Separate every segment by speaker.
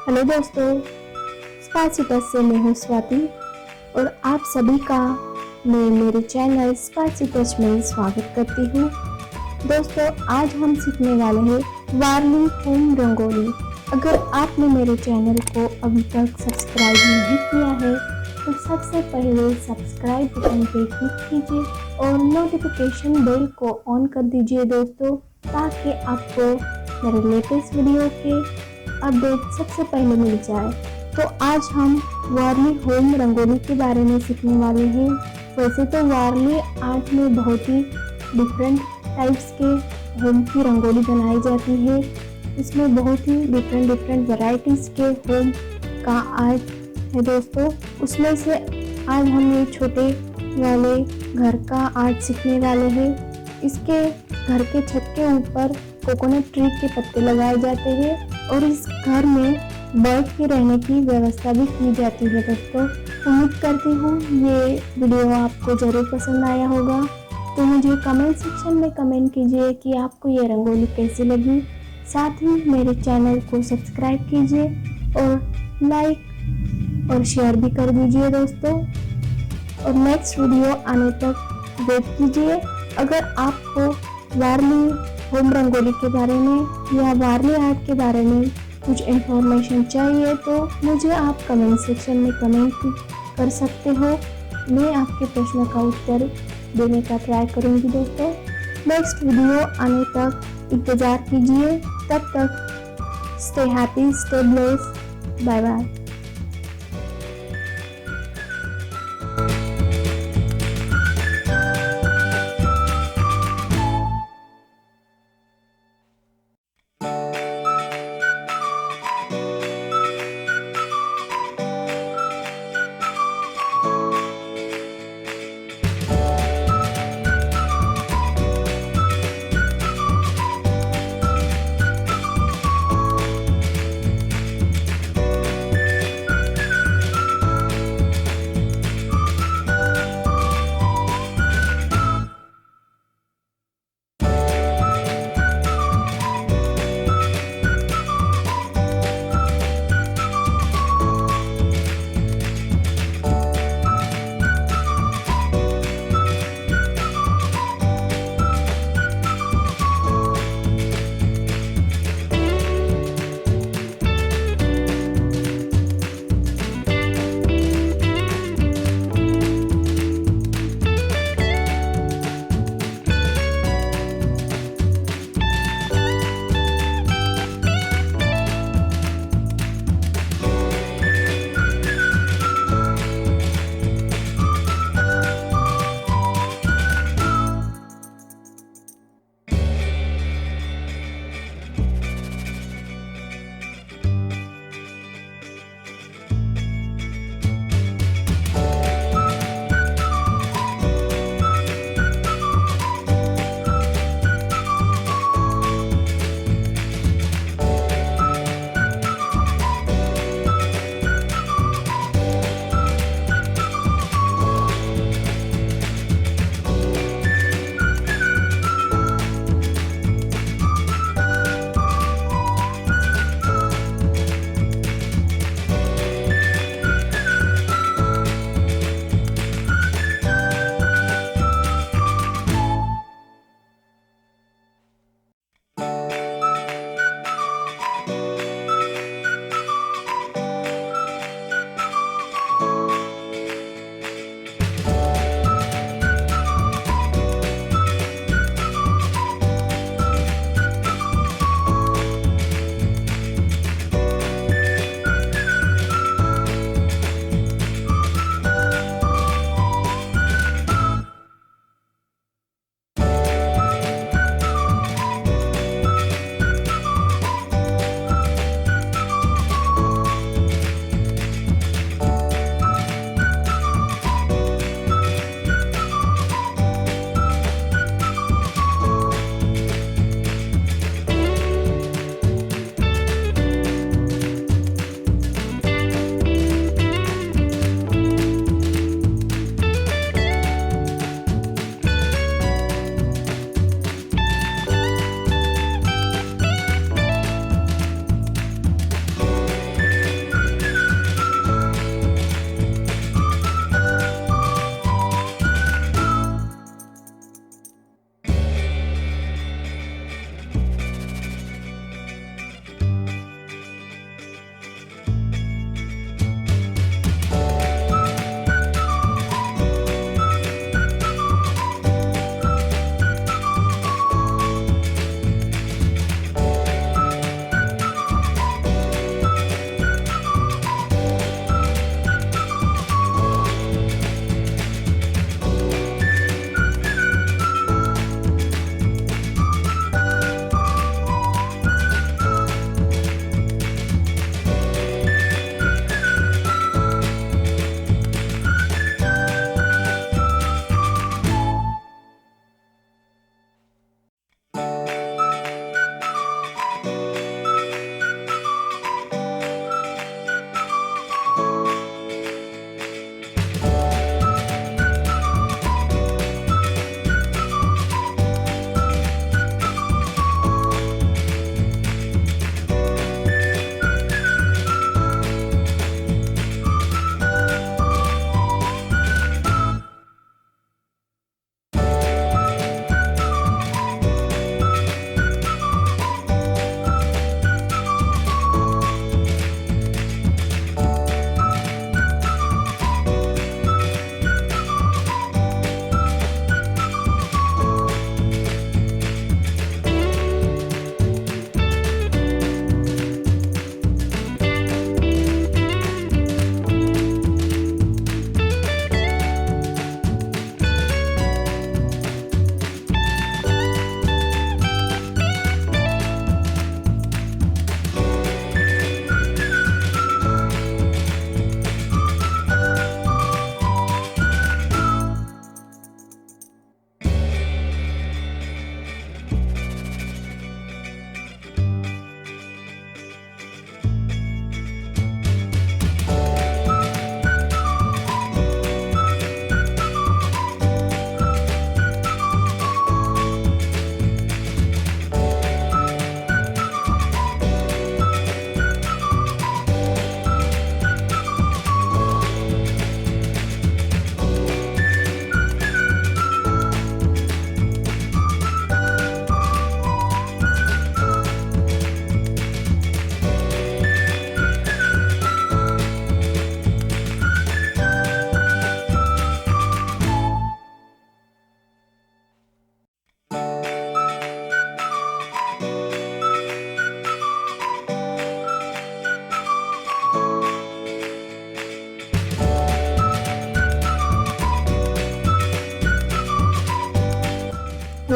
Speaker 1: Hello दोस्तों, spicy touch से मैं हूँ स्वाति और आप सभी का मैं मेरे चैनल स्पाइसी टच में स्वागत करती हूँ। दोस्तों, आज हम सीखने वाले हैं वारली होम रंगोली। अगर आपने मेरे चैनल को अभी तक सब्सक्राइब नहीं किया है तो सबसे पहले सब्सक्राइब बटन पे क्लिक कीजिए और नोटिफिकेशन बेल को ऑन कर दीजिए दोस्तों, ताकि आपको मेरे लेटेस्ट वीडियो के अपडेट सबसे पहले मिल जाए। तो आज हम वारली होम रंगोली के बारे में सीखने वाले हैं। वैसे तो वारली आर्ट में बहुत ही डिफरेंट टाइप्स के होम की रंगोली बनाई जाती है। इसमें बहुत ही डिफरेंट वैरायटीज के होम का आर्ट है दोस्तों। उसमें से आज हम ये छोटे वाले घर का आर्ट सीखने वाले हैं। इसके घर के छत के ऊपर कोकोनट ट्री के पत्ते लगाए जाते हैं और इस घर में बर्ड के रहने की व्यवस्था भी की जाती है दोस्तों। उम्मीद करती हूँ ये वीडियो आपको ज़रूर पसंद आया होगा। तो मुझे कमेंट सेक्शन में कमेंट कीजिए कि आपको ये रंगोली कैसी लगी। साथ ही मेरे चैनल को सब्सक्राइब कीजिए और लाइक और शेयर भी कर दीजिए दोस्तों। और नेक्स्ट वीडियो आने तक वेट कीजिए। अगर आपको वारली होम रंगोली के बारे में या वारली आर्ट के बारे में कुछ इन्फॉर्मेशन चाहिए तो मुझे आप कमेंट सेक्शन में कमेंट कर सकते हो। मैं आपके प्रश्न का उत्तर देने का ट्राई करूंगी दोस्तों। नेक्स्ट वीडियो आने तक इंतज़ार कीजिए। तब तक stay happy, stay blessed, bye bye.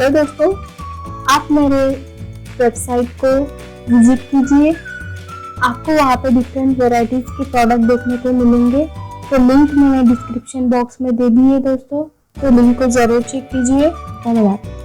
Speaker 1: तो दोस्तों आप मेरे वेबसाइट को विजिट कीजिए, आपको वहाँ पे डिफरेंट वेराइटीज के प्रोडक्ट देखने को मिलेंगे। तो लिंक मैंने डिस्क्रिप्शन बॉक्स में दे दी है दोस्तों, तो लिंक को जरूर चेक कीजिए। धन्यवाद।